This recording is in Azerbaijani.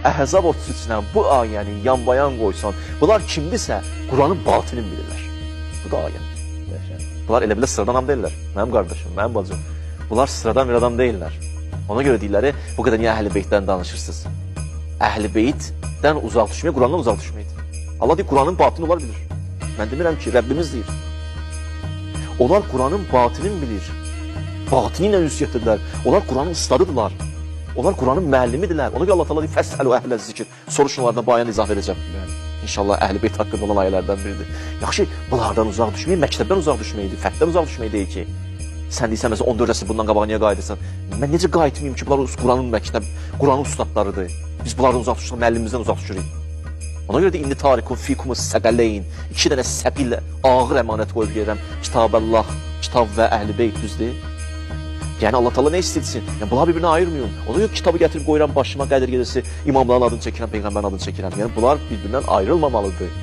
Əhzab 33-dən bu ayəni yanbayan qoysan, bunlar kimdirsə Quranın batinin bilirlər. Bu da ayə. Bunlar elə bilə sıradan adam deyirlər. Mənim qardaşım, mənim bacım. Bunlar sıradan bir adam deyirlər. Ona görə deyirlər, bu qədər niyə Əhl-i Beytdən danışırsınız? Əhl-i Beytdən uzaq düşmək, Qurandan uzaq düşməkdir. Allah deyir, Quranın batini onlar bilir. Mən demirəm ki, Rəbbimiz deyir. Onlar Quranın batinin bilir. Batini ilə ünsiyyətdirlər. Onlar Quranın ustadıdırlar. Onlar Quranın müəllimidirlər. Ona görə Allah təala deyir, fəsəlu əhlə zikr. Soruşun onlardan bayan izah edəcəm. İnşallah Əhl-i Beyt haqqında olan ayələrdən biridir. Yaxşı, bunlardan uzaq düşmək, məktəbdən uzaq düşməkdir, fərddən uzaq düşmək deyil ki. Sən deyirsən, məsələn, 14 əsr bundan qabağa niyə qayıdırsan? Mən necə qayıtmayayım ki, bunlar Quranın məktəb, Quranın ustadlarıdır. Biz bunlardan uzaq düşürük, müəllimimizdən uzaq düşürük. Ona görə də indi tarikun fikumus səqələyin. 2 dənə səqil, ağır əmanət qoyub gedirəm. Kitab-əllah, kitab və Əhl-i Beyt düzdür. Yəni Allah Taala nə istəyirsin? Yəni bunlar bir-birinə ayırmıyorum. Ona görə kitabı gətirib qoyuram başıma, Qədir Gecəsi imamların adını çəkirəm, peyğəmbərin adını çəkirəm. Yəni bunlar bir-birindən ayrılmamalıdır.